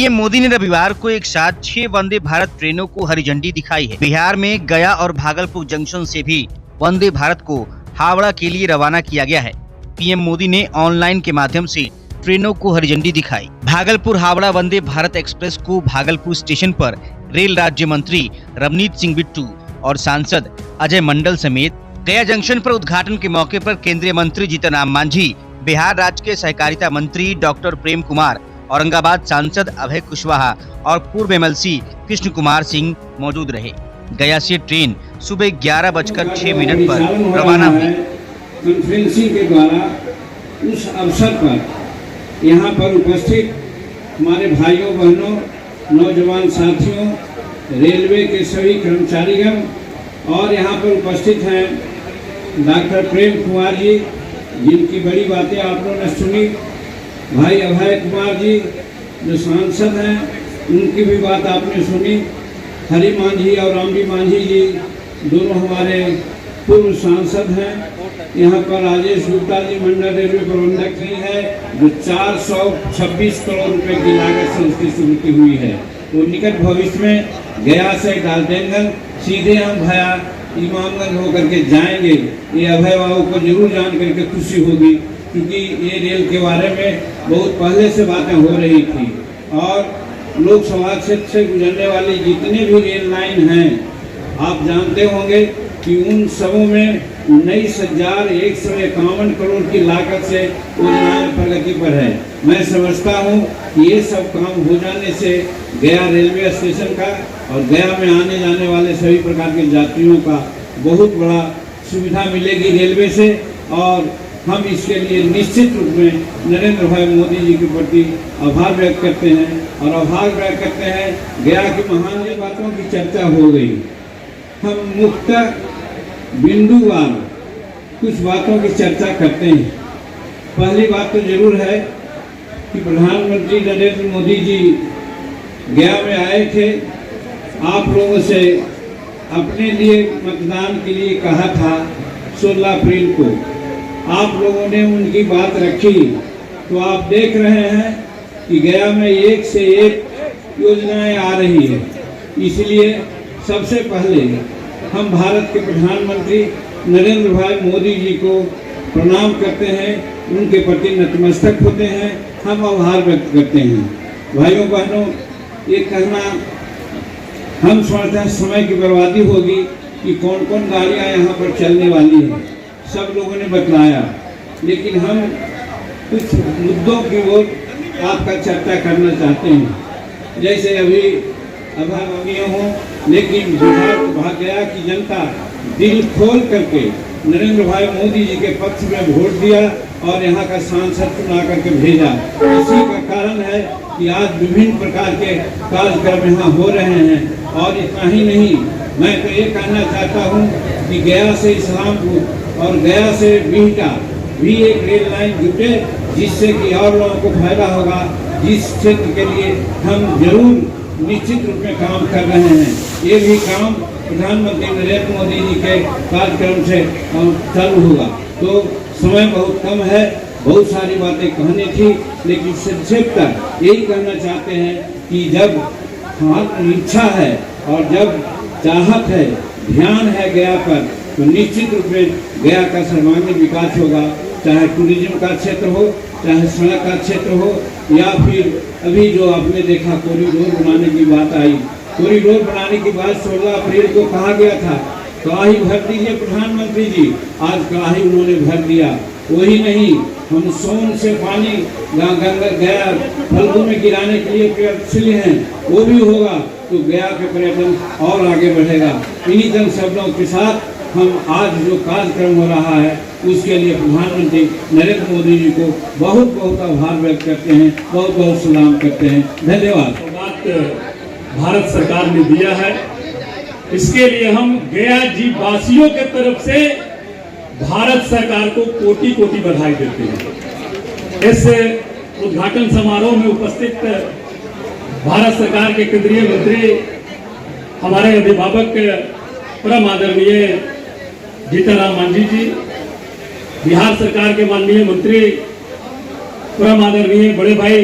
PM Modi ने रविवार को एक साथ 6 वंदे भारत ट्रेनों को हरी झंडी दिखाई है। बिहार में गया और भागलपुर जंक्शन से भी वंदे भारत को हावड़ा के लिए रवाना किया गया है। पीएम मोदी ने ऑनलाइन के माध्यम से ट्रेनों को हरी झंडी दिखाई। भागलपुर हावड़ा वंदे भारत एक्सप्रेस को भागलपुर स्टेशन पर रेल राज्य मंत्री रवनीत सिंह बिट्टू और सांसद अजय मंडल समेत गया जंक्शन पर उद्घाटन के मौके पर केंद्रीय मंत्री जीतन राम मांझी, बिहार राज्य के सहकारिता मंत्री डॉक्टर प्रेम कुमार, औरंगाबाद सांसद अभय कुशवाहा और पूर्व एमएलसी कृष्ण कुमार सिंह मौजूद रहे। गया से ट्रेन सुबह 11:06 पर रवाना हुई। कॉन्फ्रेंसिंग के द्वारा उस अवसर पर यहाँ पर उपस्थित हमारे भाइयों बहनों, नौजवान साथियों, रेलवे के सभी कर्मचारीगण और यहाँ पर उपस्थित हैं डॉक्टर प्रेम कुमार जी, जिनकी बड़ी बातें आप लोगों ने सुनी, भाई अभय कुमार जी जो सांसद हैं, उनकी भी बात आपने सुनी, हरि मांझी और रामजी मांझी जी दोनों हमारे पूर्व सांसद हैं। यहाँ पर राजेश गुप्ता जी मंडल रेलवे प्रबंधक जी है, जो 426 करोड़ रुपए की लागत से उसकी स्वीकृति हुई है। तो निकट भविष्य में गया से डाल्टनगंज सीधे हम भया इमामगंज होकर के जाएंगे। ये अभय बाबू को जरूर जान करके खुशी होगी, क्योंकि ये रेल के बारे में बहुत पहले से बातें हो रही थी और लोकसभा क्षेत्र से गुजरने वाली जितने भी रेल लाइन हैं, आप जानते होंगे कि उन सबों में 19,151 करोड़ की लागत से योजनाएं प्रगति पर है। मैं समझता हूं कि ये सब काम हो जाने से गया रेलवे स्टेशन का और गया में आने जाने वाले सभी प्रकार के यात्रियों का बहुत बड़ा सुविधा मिलेगी रेलवे से, और हम इसके लिए निश्चित रूप में नरेंद्र भाई मोदी जी के प्रति आभार व्यक्त करते हैं और आभार व्यक्त करते हैं। गया की महान बातों की चर्चा हो गई, हम मुख्यतः बिंदुवार कुछ बातों की चर्चा करते हैं। पहली बात तो जरूर है कि प्रधानमंत्री नरेंद्र मोदी जी गया में आए थे, आप लोगों से अपने लिए मतदान के लिए कहा था 16 अप्रैल को। आप लोगों ने उनकी बात रखी, तो आप देख रहे हैं कि गया में एक से एक योजनाएं आ रही है। इसलिए सबसे पहले हम भारत के प्रधानमंत्री नरेंद्र भाई मोदी जी को प्रणाम करते हैं, उनके प्रति नतमस्तक होते हैं, हम आभार व्यक्त करते हैं। भाइयों बहनों, ये कहना हम समझते हैं समय की बर्बादी होगी कि कौन कौन गाड़ियाँ यहाँ पर चलने वाली हैं, सब लोगों ने बतलाया, लेकिन हम कुछ मुद्दों की ओर आपका चर्चा करना चाहते हैं। जैसे अभी अभावनीय हो, लेकिन बिहार गया की जनता दिल खोल करके नरेंद्र भाई मोदी जी के पक्ष में वोट दिया और यहाँ का सांसद चुना करके भेजा। इसी का कारण है कि आज विभिन्न प्रकार के कार्यक्रम यहाँ हो रहे हैं। और इतना ही नहीं, मैं तो ये कहना चाहता हूँ कि गया से इस्लामपुर और गया से बिहटा भी एक रेल लाइन जुटे, जिससे कि और लोगों को फायदा होगा, जिस क्षेत्र के लिए हम जरूर निश्चित रूप में काम कर रहे हैं। ये भी काम प्रधानमंत्री नरेंद्र मोदी जी के कार्यक्रम से चालू होगा। तो समय बहुत कम है, बहुत सारी बातें कहनी थी, लेकिन संक्षिप्त यही कहना चाहते हैं कि जब हमारी इच्छा है और जब चाहत है, ध्यान है गया पर, तो निश्चित रूप में गया का सर्वांगीण विकास होगा। चाहे टूरिज्म का क्षेत्र हो, चाहे सड़क का क्षेत्र हो, या फिर अभी जो आपने देखा कॉरिडोर बनाने की बात आई। कॉरिडोर बनाने की बात 16 अप्रैल को कहा गया था, कड़ाही भर दीजिए प्रधानमंत्री जी, आज कड़ाही उन्होंने भर दिया। वही नहीं, हम सोन से पानी गंगा गया फल्गु में गिराने के लिए प्रयत्नशील हैं, वो भी होगा तो गया के पर्यटन और आगे बढ़ेगा। इन्हीं जन शब्दों के साथ हम आज जो कार्यक्रम हो रहा है उसके लिए प्रधानमंत्री नरेंद्र मोदी जी को बहुत बहुत आभार व्यक्त करते हैं, बहुत बहुत सलाम करते हैं। धन्यवाद। बात भारत सरकार ने दिया है, इसके लिए हम गया जी वासियों के तरफ से भारत सरकार को कोटि कोटि बधाई देते हैं। इस उद्घाटन समारोह में उपस्थित भारत सरकार के केंद्रीय मंत्री, हमारे अभिभावक परम आदरणीय जीतन राम मांझी जी, बिहार सरकार के माननीय मंत्री परम आदरणीय बड़े भाई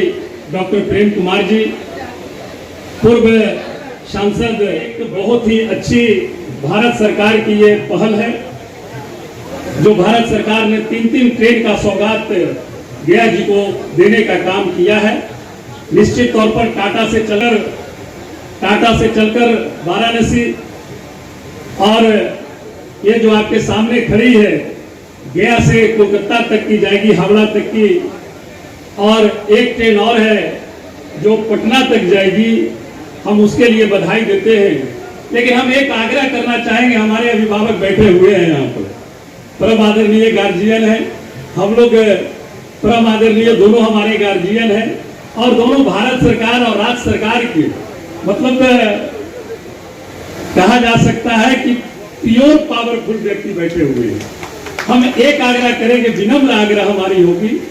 डॉक्टर प्रेम कुमार जी, पूर्व सांसद, एक बहुत ही अच्छी भारत सरकार की ये पहल है जो भारत सरकार ने 3 ट्रेन का सौगात गया जी को देने का काम किया है। निश्चित तौर पर टाटा से चलकर वाराणसी और ये जो आपके सामने खड़ी है गया से कोलकाता तक की जाएगी, हावड़ा तक की, और एक ट्रेन और है जो पटना तक जाएगी। हम उसके लिए बधाई देते हैं, लेकिन हम एक आग्रह करना चाहेंगे। हमारे अभिभावक बैठे हुए हैं यहाँ पर, परम आदरणीय गार्जियन है, हम लोग परम आदरणीय दोनों हमारे गार्जियन हैं और दोनों भारत सरकार और राज्य सरकार के मतलब कहा जा सकता है कि प्योर पावरफुल व्यक्ति बैठे हुए हैं। हम एक आग्रह करेंगे, विनम्र आग्रह हमारी होगी।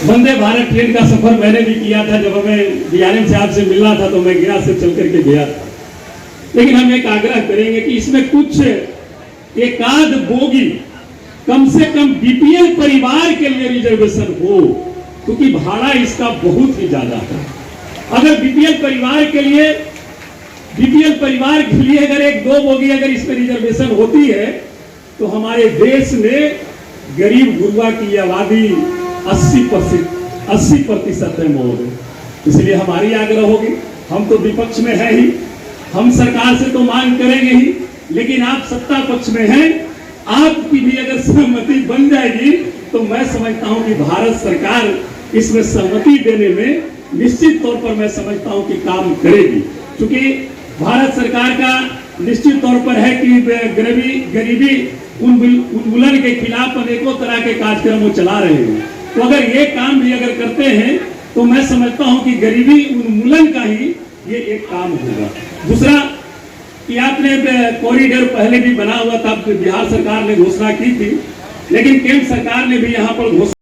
वंदे भारत ट्रेन का सफर मैंने भी किया था, जब हमें डीआरएम साहब से मिलना था तो मैं गया से चल करके गया था। लेकिन हम एक आग्रह करेंगे कि इसमें कुछ एकाध बोगी कम से कम बीपीएल परिवार के लिए रिजर्वेशन हो, क्योंकि भाड़ा इसका बहुत ही ज्यादा है। अगर बीपीएल परिवार के लिए अगर 1-2 बोगी अगर इसमें रिजर्वेशन होती है तो हमारे देश में गरीब गुरबा की आबादी 80% है महोदय। इसलिए हमारी आग्रह होगी, हम तो विपक्ष में है ही, हम सरकार से तो मांग करेंगे ही, लेकिन आप सत्ता पक्ष में हैं, आपकी भी अगर सहमति बन जाएगी तो मैं समझता हूं कि भारत सरकार इसमें सहमति देने में निश्चित तौर पर मैं समझता हूं कि काम करेगी। क्योंकि भारत सरकार का निश्चित तौर पर है कि गरीबी उन्मूलन के खिलाफ अनेकों तरह के कार्यक्रम वो चला रहे हैं। तो अगर ये काम भी अगर करते हैं तो मैं समझता हूं कि गरीबी उन्मूलन का ही ये एक काम होगा। दूसरा कि आपने कॉरिडोर पहले भी बना हुआ था, बिहार सरकार ने घोषणा की थी, लेकिन केंद्र सरकार ने भी यहाँ पर घोषणा